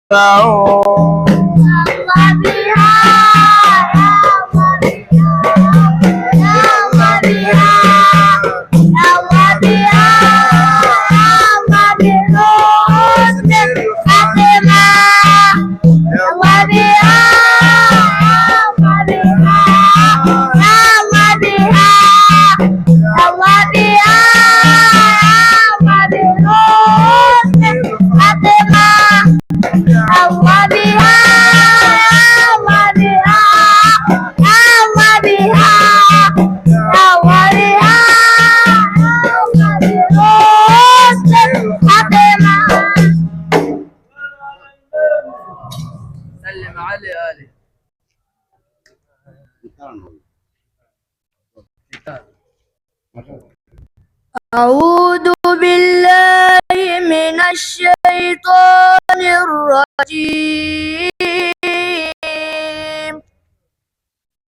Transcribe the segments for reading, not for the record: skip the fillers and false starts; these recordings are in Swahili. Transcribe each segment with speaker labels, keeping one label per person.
Speaker 1: أعوذ بالله من الشيطان الرجيم.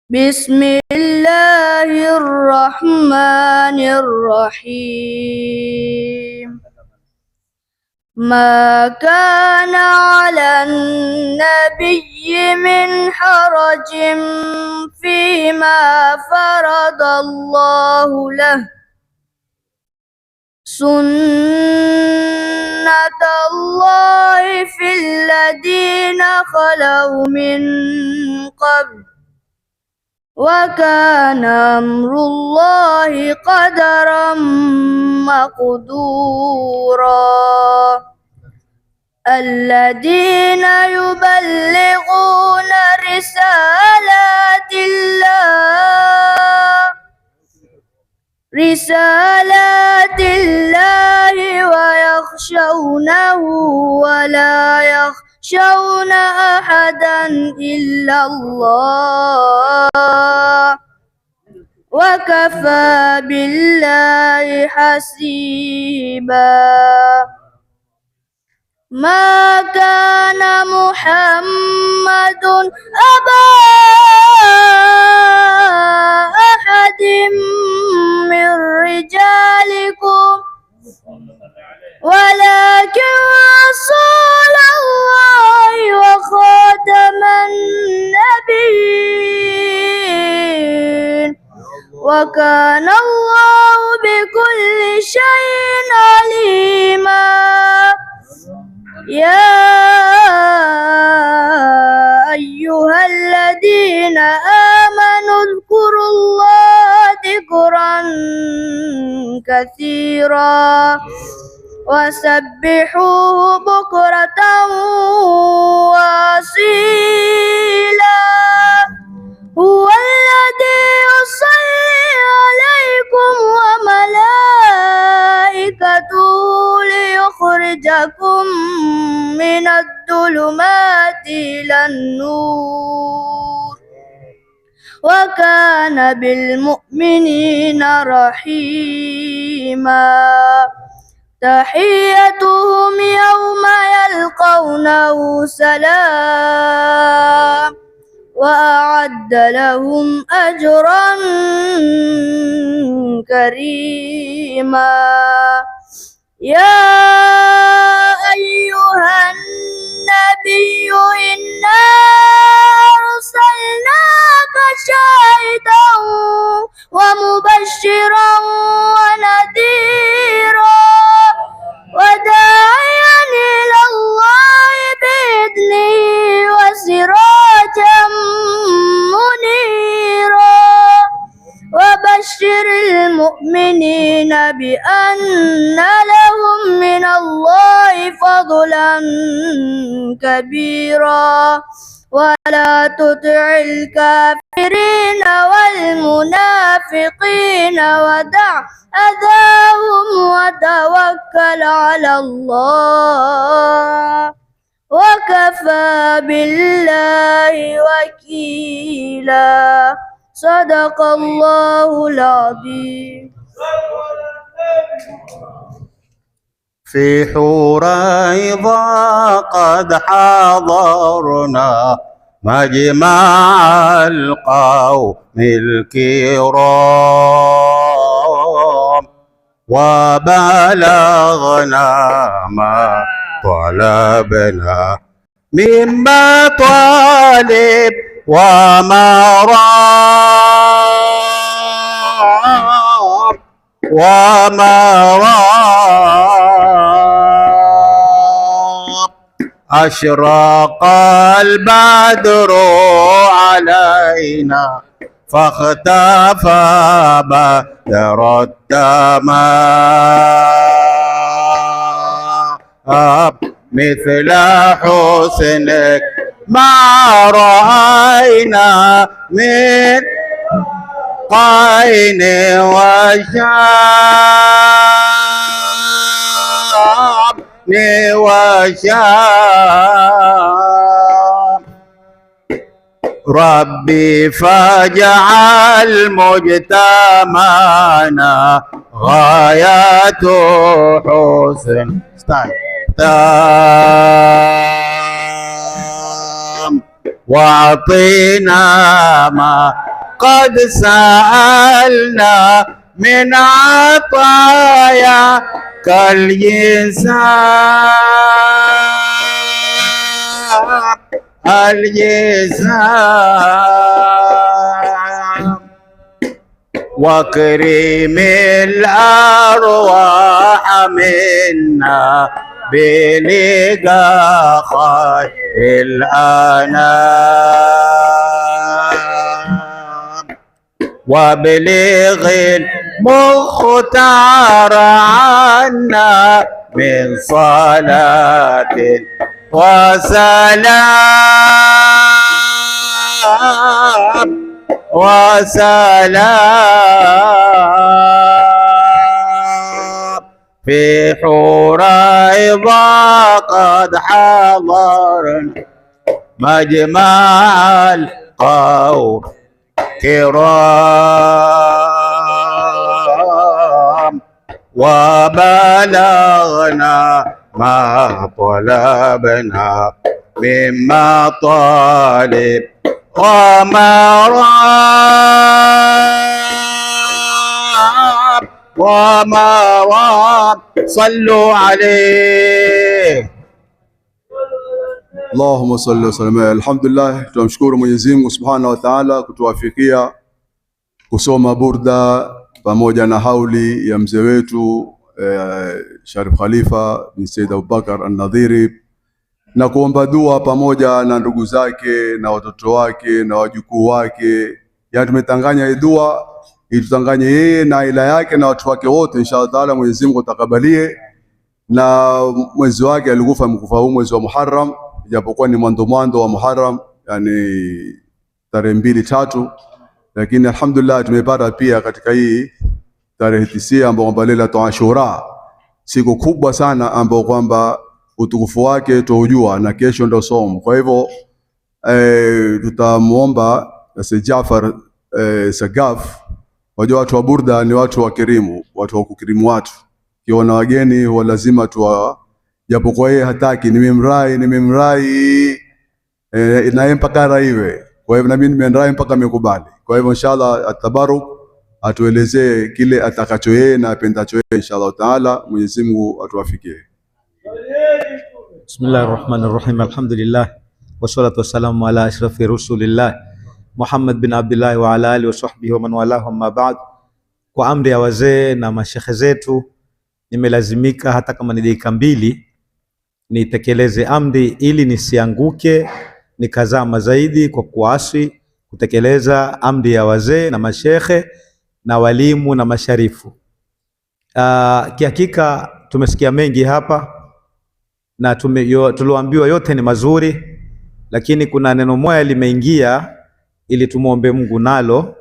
Speaker 1: بسم الله الرحمن الرحيم. ما كان على النبي من حرج فيما فرض الله له، سنة الله في الذين خلوا من قبل، وكان أمر الله قدرا مقدورا. الذين يبلغون رسالات الله ويخشونه ولا يخشون أحدا إلا الله، وكفى بالله حسيبا. ما كان محمد أبا أحد من رجالكم ولكن رسول الله وخاتم النبيين، وكان الله بكل شيء عليما. يا أيها الذين آمنوا اذكروا الله ذكرا كثيرا وسبحوه بكرة وأصيلا. هو الذي يصلي عليكم وملائكته ليخرجكم من الظلمات إلى النور، وكان بالمؤمنين رحيما. تحيتهم يوم يلقونه سلام، وأعد لهم أجرا كريما. يا أيها النبي إنا أرسلناك شاهدا ومبشرا ونذيرا وداعيا إلى الله بإذنه وسراجا منيرا. وبشر المؤمنين بأن لهم من الله فضلا كبيرا، ولا تطع الكافرين والمنافقين ودع أذاهم وتوكل على الله، وكفى بالله وكيلا. صدق الله العظيم.
Speaker 2: في حريضة قد حضرنا مجمع القوم الكرام، وبلغنا ما طلبنا من مطالب ومراب أشرق البدر علينا فاختفى بدر التمام مثل حسنك ما رأينا من قين وشام ربي فاجعل مجتمعنا غاية حسن تام واعطينا ما قد سألنا من عطايا الجزام وكريم الأرواح منا بلقاء خير الأنام وبلغ المختار عنا من صلاة وسلام في حور إذا قد حضرنا مجمع القوم كرام وبلغنا ما طلبنا مما طالب ومراب صلوا عليه.
Speaker 3: Allahumma salli wa sallim. Alhamdulillah, tunamshukuru Mwenyezi Mungu Subhanahu wa Ta'ala kutuwafikia kusoma burda pamoja na hauli ya mzee wetu Sharif Khalifa bin Said Abubakar An-Nadhiri, na kuomba dua pamoja na ndugu zake na watoto wake na wajukuu wake. Yani tumetanganya dua itutanganye yeye na ila yake na watu wake wote, inshallah Taala Mwenyezi Mungu atakabalie. Na mwezi wake alikufa mkufa huu mwezi wa Muharram, japokuwa ni mwanzo wa Muharram, yani tarehe 2-3, lakini alhamdulillah tumepata pia katika hii tarehe 9 ambayo kwamba Lailatul Ashura, siku kubwa sana ambayo kwamba utukufu wake tuujua, na kesho ndio somo. Kwa hivyo tutamuomba Sayyid Jaafar Sagaf. Wajua watu wa burda ni watu wa kirimu, watu wa kukirimu watu. Kiona wageni huwa lazima japokuwa yeye hataki, nimemrai na yeye mpaka raiwe. Kwa hivyo na mimi nimemrai mpaka amekubali. Kwa hivyo inshallah atabaruk atuelezee kile atakacho yeye na apendacho yeye, inshallah Taala Mwenyezi Mungu atuwafikie.
Speaker 4: Bismillahirrahmanirrahim. Alhamdulillah wassalatu wassalamu ala ashrafi rasulillah Muhammad bin Abdullah wa ala alihi wa sahbihi wa man walahu, amma ba'd. Kwa amri ya wazee na mashekhe zetu, nimelazimika hata kama ni dakika 2 nitekeleze amri ili nisianguke nikazama zaidi, kwa kuasi kutekeleza amri ya wazee na mashekhe na walimu na masharifu. Kihakika tumesikia mengi hapa na tulioambiwa yote ni mazuri, lakini kuna neno moja limeingia ili tumuombe Mungu nalo.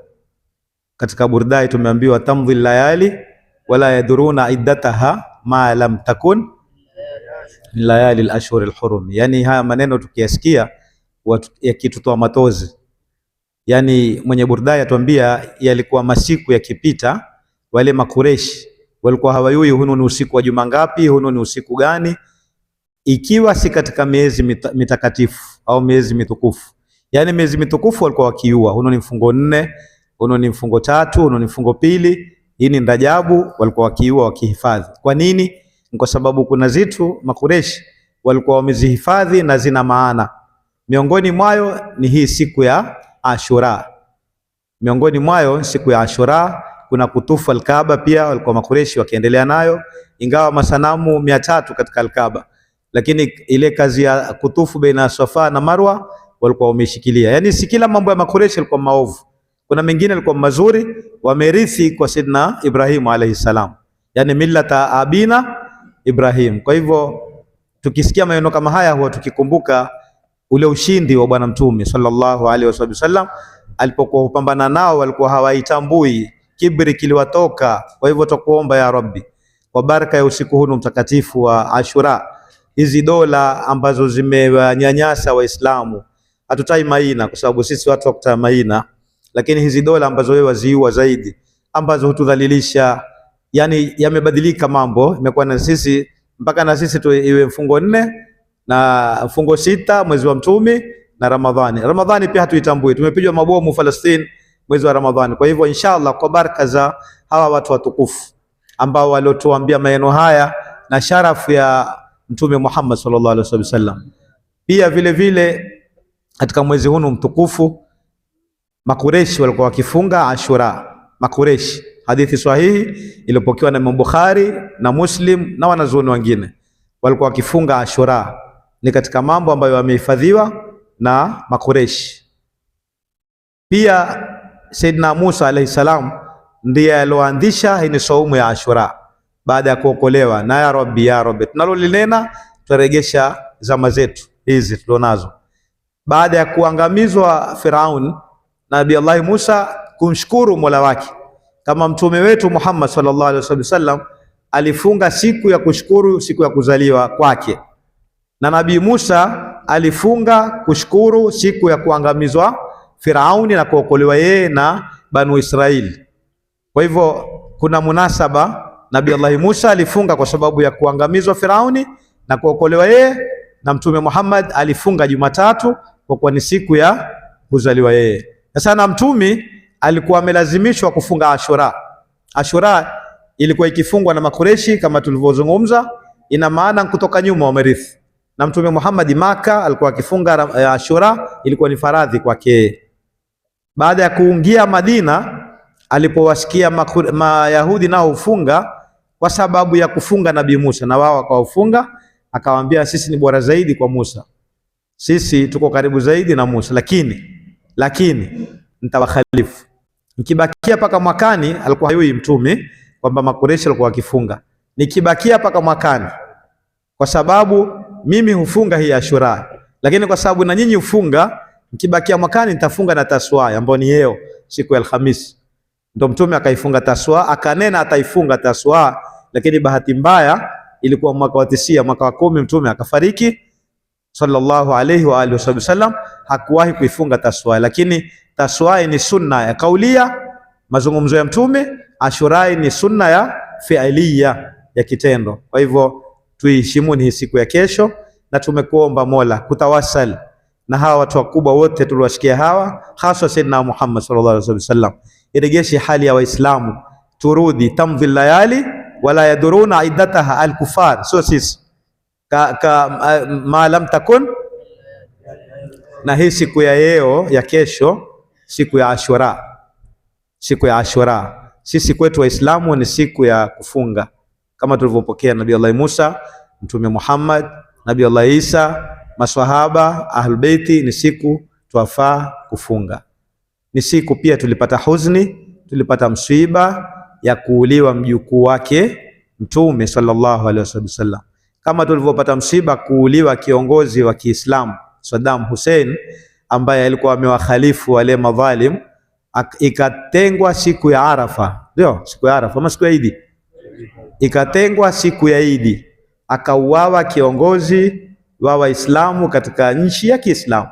Speaker 4: Katika burdai tumeambiwa tamdhi layali wala yaduruna iddataha ma lam takun layali al-ashhur al-hurum. Yani haya maneno tukiyasikia yakitutoa matozi. Yani mwenye burdai atuambia yalikuwa masiku yakipita, wale makureshi walikuwa hawayui huno ni usiku wa juma ngapi, huno ni usiku gani, ikiwa si katika miezi mitakatifu au miezi mitukufu. Yani miezi mitukufu walikuwa wakiua, huno ni mfungo 4, huno ni mfungo 3, huno ni mfungo 2, hii ni Rajabu, walikuwa wakiua wakihifadhi. Kwa nini? Kwa sababu kuna zitu makureshi walikuwa wamezihifadhi na zina maana. Miongoni mwayo ni hii siku ya Ashura. Miongoni mwayo siku ya Ashura kuna kutufu al-Kaaba, pia walikuwa Makureshi wakiendelea nayo, ingawa masanamu 300 katika al-Kaaba, lakini ile kazi ya kutufu baina Safa na Marwa walikuwa wameshikilia. Yani si kila mambo ya Makureshi yalikuwa maovu, kuna mengine yalikuwa mazuri, wamerithi kwa Sayyidina Ibrahim alayhi salam, yani millata abina Ibrahim. Kwa hivyo tukisikia maneno kama haya huwa tukikumbuka ule ushindi wa Bwana Mtume sallallahu alaihi wasallam alipokuwa upambana nao, walikuwa hawaitambui, kibri kiliwatoka. Kwa hivyo tukuomba ya Rabbi, kwa baraka ya usiku huu mtakatifu wa Ashura, hizi dola ambazo zimewanyanyasa Waislamu, hatutai maina kwa sababu sisi watu wa kutaa maina, lakini hizi dola ambazo wewe waziua zaidi, ambazo hutudhalilisha, yani yamebadilika mambo, imekuwa na sisi mpaka na sisi tu iwe mfungo 4 na mfungo 6 mwezi wa Mtume na Ramadhani. Ramadhani pia hatuitambui, tumepigwa mabomu Palestina mwezi wa Ramadhani. Kwa hivyo inshallah, kwa baraka za hawa watu watukufu ambao waliotuambia maneno haya na sharafu ya Mtume Muhammad sallallahu alaihi wasallam, pia vile vile katika mwezi huu mtukufu Makureshi walikuwa wakifunga Ashura. Makureshi, hadithi sahihi iliyopokewa na Imam Bukhari na Muslim na wanazuoni wengine, walikuwa wakifunga Ashura. Ni katika mambo ambayo yamehifadhiwa na Makureshi. Pia Sayyidina Musa alayhi salam ndiye aloanzisha hii saumu ya Ashura baada ya kuokolewa na ya Rabbi tunalolinena turegesha zama zetu hizi tulionazo, baada ya kuangamizwa Firaun, Nabii Allah Musa kumshukuru Mola wake, kama mtume wetu Muhammad sallallahu alaihi wasallam alifunga siku ya kushukuru siku ya kuzaliwa kwake, na Nabii Musa alifunga kushukuru siku ya kuangamizwa Firauni na kuokolewa yeye na Banu Israili. Kwa hivyo kuna munasaba, Nabii Allah Musa alifunga kwa sababu ya kuangamizwa Firauni na kuokolewa yeye, na Mtume Muhammad alifunga Jumatatu kwa kuwa ni siku ya kuzaliwa yeye. Sasa na Mtume alikuwa amelazimishwa kufunga Ashura. Ashura ilikuwa ikifungwa na Makureshi kama tulivyozungumza, ina maana kutoka nyuma wamerithi. Na Mtume Muhammad Maka alikuwa akifunga Ashura, ilikuwa ni faradhi kwake. Baada ya kuingia Madina, alipowasikia Mayahudi nao ufunga kwa sababu ya kufunga Nabii Musa, na wao wakawafunga, akawaambia sisi ni bora zaidi kwa Musa, sisi tuko karibu zaidi na Musa, lakini nitawakhalifu. Nikibakia paka mwakani, alikuwa hayui mtume kwamba Makureshi alikuwa akifunga, nikibakia paka mwakani kwa sababu mimi hufunga hii Ashura, lakini kwa sababu na nyinyi hufunga, nikibakia mwakani nitafunga na Taswa ambayo ni leo siku ya Alhamisi. Ndio mtume akaifunga Taswa, akanena ataifunga Taswa, lakini bahati mbaya ilikuwa mwaka wa 9, mwaka wa 10 mtume akafariki sallallahu alayhi wa alihi wasallam, hakuwahi kuifunga Taswa. Lakini Taswa ni sunna ya kaulia, mazungumzo ya mtume. Ashura ni sunna ya fi'liya, ya kitendo. Kwa hivyo tuiheshimuni hii siku ya kesho, na tumekuomba Mola kutawasal na hawa watu wakubwa wote tuliwashikia hawa, hasa Sayyidina Muhammad sallallahu alaihi wasallam, iregeshe hali ya Waislamu, turudi tamdhi layali wala yaduruna iddataha al-kufar, sio sisi ma lam takun. Na hii siku ya leo ya kesho, siku ya Ashura, siku ya Ashura sisi kwetu Waislamu ni siku ya kufunga, kama tulivyopokea Nabii Allah Musa, Mtume Muhammad, Nabii Allah Isa, maswahaba, ahlulbeiti, ni siku tuwafaa kufunga. Ni siku pia tulipata huzuni, tulipata msiba ya kuuliwa mjukuu wake Mtume sallallahu alaihi wasallam, kama tulivyopata msiba kuuliwa kiongozi wa Kiislamu Saddam Hussein ambaye alikuwa amewakhalifu wale madhalim. Ikatengwa siku ya Arafa, ndio siku ya Arafa ama siku ya Idi, ikatengwa siku ya Idi, akauawa kiongozi wa Waislamu katika nchi ya Kiislamu.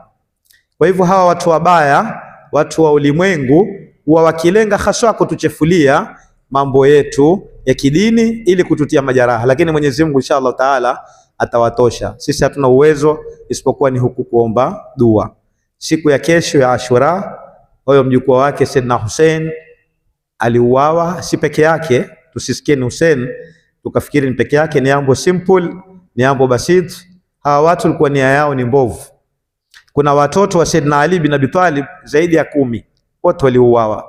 Speaker 4: Kwa hivyo hawa watu wabaya, watu wa ulimwengu, huwa wakilenga haswa kutuchefulia mambo yetu ya kidini ili kututia majeraha, lakini Mwenyezi Mungu inshallah taala atawatosha. Sisi hatuna uwezo isipokuwa ni huku kuomba dua. Siku ya kesho ya Ashura, huyo mjukuu wake Sayyidina Hussein aliuawa, si peke yake. Tusisikie ni Hussein tukafikiri ni peke yake, ni jambo simple, ni jambo basit. hawa watu walikuwa nia yao ni mbovu. Kuna watoto wa Saidina Ali bin Abi Talib zaidi ya 10 wote waliuawa.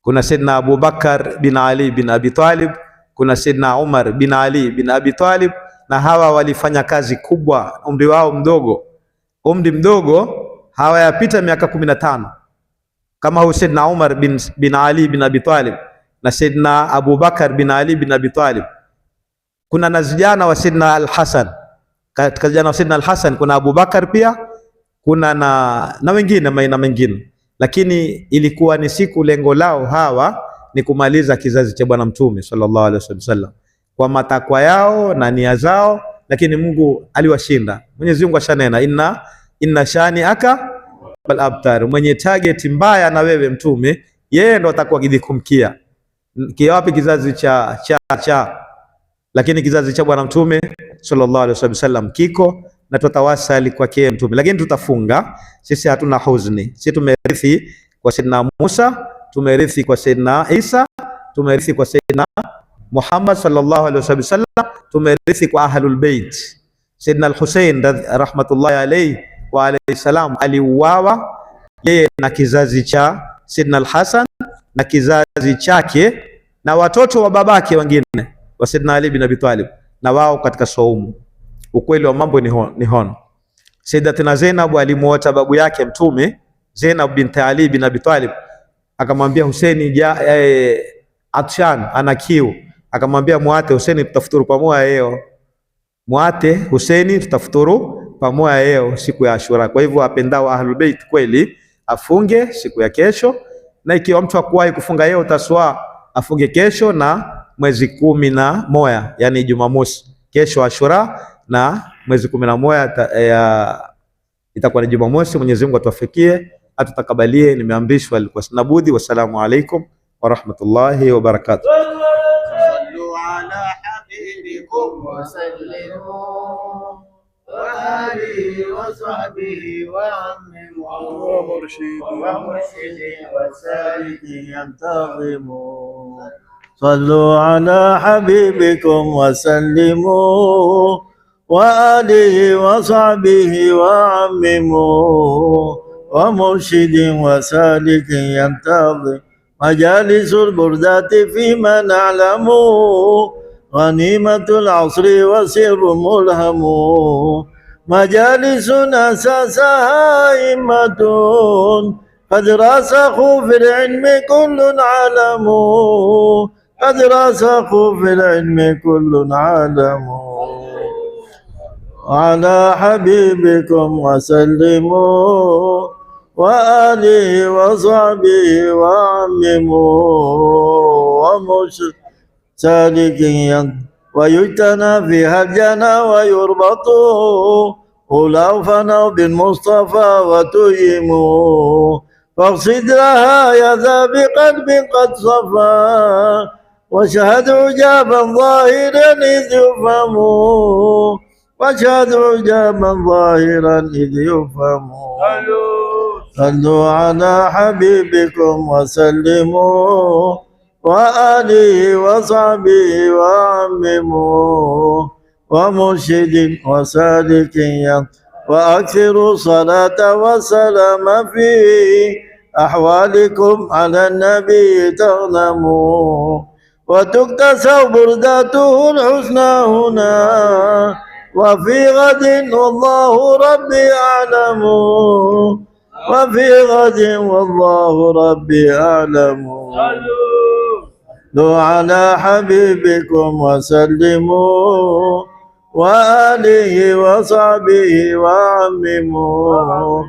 Speaker 4: Kuna Saidina Abu Bakar bin Ali bin Abi Talib, kuna Saidina Umar bin Ali bin Abi Talib, na hawa walifanya kazi kubwa, umri wao mdogo, hawayapita miaka 15, kama Saidina Umar bin Ali bin Abi Talib na Saidina Abu Bakar bin Ali bin Abi Talib. Kuna na vijana wa Saidina Al-Hasan, katika vijana wa Saidina Al-Hasan kuna Abu Bakar pia, kuna na wengine maina mengine, lakini ilikuwa ni siku, lengo lao hawa ni kumaliza kizazi cha Bwana Mtume sallallahu alaihi wasallam kwa matakwa yao na nia zao, lakini Mungu aliwashinda. Mwenyezi Mungu ashanena, inna shani aka wal abtar, mwenye target mbaya na wewe Mtume, yeye ndo atakuwa kidikumkia. Kiwapi? Kizazi cha lakini kizazi cha Bwana Mtume sallallahu alaihi wasallam kiko na tutawasali kwake Mtume, lakini tutafunga. Sisi hatuna huzuni, sisi tumerithi kwa Sayyidina Musa, tumerithi kwa Sayyidina Isa, tumerithi kwa Sayyidina Muhammad sallallahu alaihi wasallam, tumerithi kwa ahlul bait. Sayyidina Al-Hussein rahmatullahi alayhi wa alayhi salam aliuawa yeye na kizazi cha Sayyidina Al-Hasan na kizazi chake na watoto wa babake wengine wa Sayyidina Ali bin Abi Talib, na wao katika saumu. Ukweli wa mambo ni hono. Sayyidatina Zainab alimuota babu yake Mtume, Zainab binti Ali bin Abi Talib, akamwambia Husaini atshan ana kiu, akamwambia muate Husaini tutafuturu pamoja leo, muate Husaini tutafuturu pamoja leo siku ya Ashura. Kwa hivyo apendao ahlul bait kweli afunge siku ya kesho, na ikiwa mtu hakuwahi kufunga leo Taswa afunge kesho na mwezi 11, yani Jumamosi kesho Ashura, na mwezi 11 itakuwa ni Jumamosi. Mwenyezi Mungu atuwafikie, atutakabalie. Nimeamrishwa, alikuwa sina budi. Wassalamu alaikum wa rahmatullahi wa barakatuh.
Speaker 2: Sallu ala habibikum wa sallimu wa alihi wa sahbihi wa ammimu wa murshidi wa saliki yantazimu.
Speaker 5: صلوا على حبيبكم وسلموا وآله وصحبه وعمموا ومرشد وسالك ينتظر مجالس البردات فيما نعلم غنيمة العصر وسر ملهم مجالس أساسها أئمة قد راسخوا في العلم كل علم قد راسخوا في العلم كل علم على حبيبكم وسلموا وآله وصحبه وعمموا ومرشد سالكين ويجتنى فيها الجنى ويربط ولو فنوا بالمصطفى وتيموا فاقصد لها يذا بقلب قد صفى وشهد عجابا ظاهرا إذ يفهموا وشهد عجابا ظاهرا إذ يفهموا صلوا على حبيبكم وسلموا وآله وصحبه وعمموا ومرشد وسالك وأكثروا صلاة وسلام في أحوالكم على النبي تغنموا وتكتسوا برداته الحسنى هنا وفي غد والله ربي أعلم وفي غد والله ربي أعلم صلوا على حبيبكم وسلموا وآله وصحبه وعمموا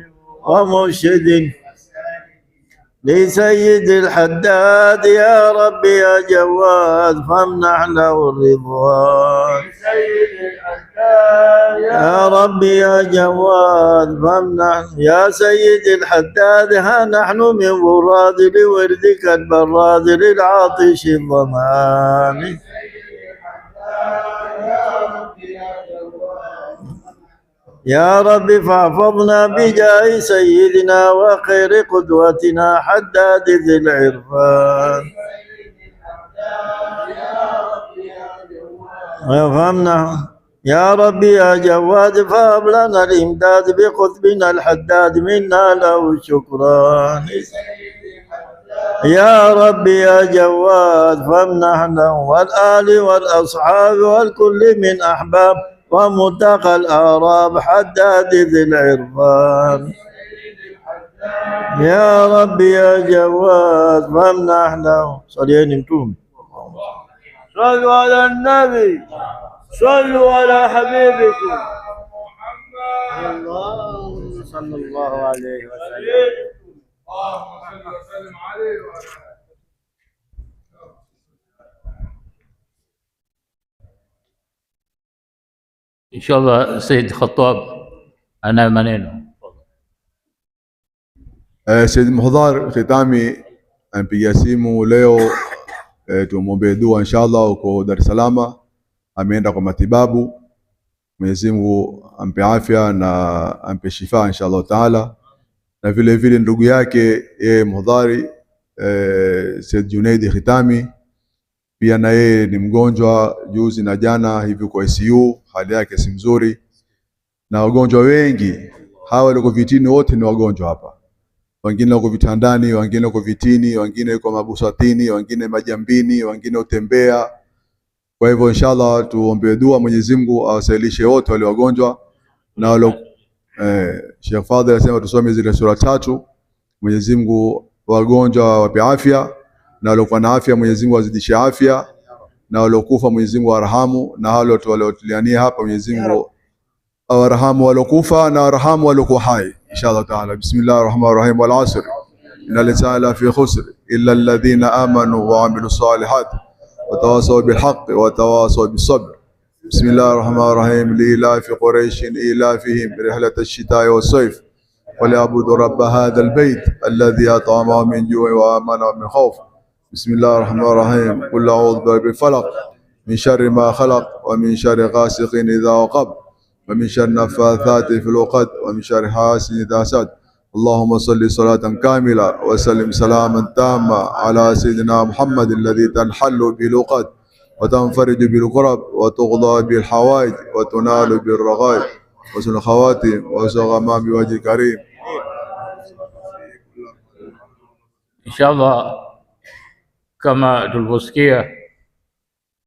Speaker 5: ومرشد لسيد الحداد يا ربي يا جواد فامنح له الرضوان يا ربي يا جواد فامنح يا سيد الحداد ها نحن من وراد لوردك البراد للعاطش الظمان يا رب فاحفظنا بجاه سيدنا وخير قدوتنا حداد ذي العرفان ويفهمنا يا ربي يا جواد فهب لنا الإمداد بقطبنا الحداد منا له شكران. يا ربي يا جواد فامنحنا والآل والأصحاب والكل من أحباب ومتقى الآراب حداد ذي العرفان. يا ربي يا جواد فامنحنا صليين انتم. صلوا على النبي، صلوا على حبيبكم محمد صلى الله عليه وسلم.
Speaker 2: اللهم صل وسلم عليه وعلى
Speaker 6: Inshallah Said Khattab ana maneno.
Speaker 3: Said Muhdhar Khitami ampigia simu leo, tumwombee dua inshallah. Uko Dar es Salaam, ameenda kwa matibabu. Mwenyezi Mungu ampe afya na ampe shifa inshallah taala. Na vile vile ndugu yake Muhdhari Said Junaid Khitami pia na yeye ni mgonjwa, juzi na jana hivi kwa ICU, hali yake si mzuri. Na wagonjwa wengi hawa walioko vitini wote ni wagonjwa hapa, wengine wako vitandani, wengine wako vitini, wengine wako mabusatini, wengine majambini, wengine utembea. Kwa hivyo inshallah tuombe dua Mwenyezi Mungu awasaidishe wote wale wagonjwa. Na wale Sheikh Fadhil anasema tusome zile sura 3, Mwenyezi Mungu wagonjwa wape afya, na waliokuwa na afya Mwenyezi Mungu azidishe afya, na waliokufa Mwenyezi Mungu arhamu, na wale waliotuliania hapa Mwenyezi Mungu awarhamu waliokufa na arhamu waliokuwa hai inshallah taala. Bismillahir Rahmanir Rahim. Wal asr innal insana lafi khusr illa alladhina amanu wa amilus salihat wa tawasaw bil haqqi wa tawasaw bis sabr. Bismillahir Rahmanir Rahim. Liilafi Quraishin ilafihim rihlatash shita'i was sayf falyabudu rabb hadha al bayt alladhi at'amahum min ju'in wa amanahum min khawf. Bismillahir Rahmanir Rahim. Qul a'udhu bi rabbil falaq min sharri ma khalaq wa min sharri ghasiqin idha waqab wa min sharri naffathati fil 'uqad wa min sharri hasidin idha hasad. Allahumma salli salatan kamila wa sallim salaman tamma ala sayyidina Muhammad alladhi tanhallu bil 'uqad wa tanfariju bil qurab wa tughda bil hawaij wa tunalu bil raghaib wa sul khawatim wa saghama bi wajhi karim.
Speaker 6: Inshallah, kama tulivyosikia,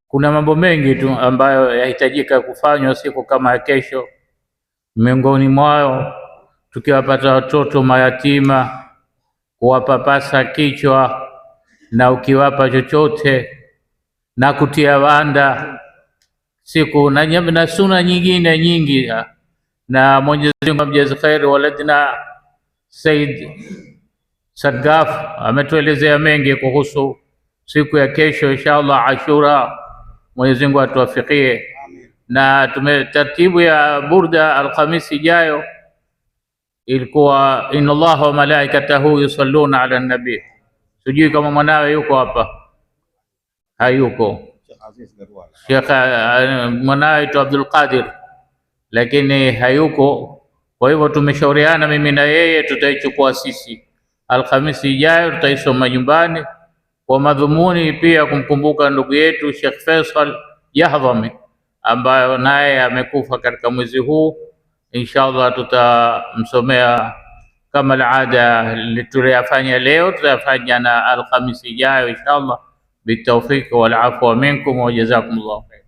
Speaker 6: kuna mambo mengi tu ambayo yahitajika kufanywa siku kama ya kesho. Miongoni mwao tukiwapata watoto mayatima, kuwapapasa kichwa na ukiwapa chochote na kutia wanda siku na suna nyingine nyingi. Na Mwenyezi Mungu amjaze khair. Waladina Said Sagaf ametuelezea mengi kuhusu siku ya kesho inshallah Ashura. Mwenyezi Mungu atuwafikie. Na tumetaratibu ya burda Alhamisi ijayo ilikuwa inna Allaha wa malaikatahu yusalluna ala nabi. Sijui kama mwanawe yuko hapa. Hayuko Sheikh, mwanawe tu Abdul Qadir, lakini hayuko. Kwa hivyo tumeshauriana mimi na yeye, tutaichukua sisi Alhamisi ijayo, tutaisoma nyumbani kwa madhumuni pia kumkumbuka ndugu yetu Sheikh Faisal Jahdhami ambayo naye amekufa katika mwezi huu. Inshallah tutamsomea kama alada tuliyofanya leo, tutafanya na Alhamisi ijayo inshallah. Bitawfik wal afwa minkum wa jazakumullahu khair.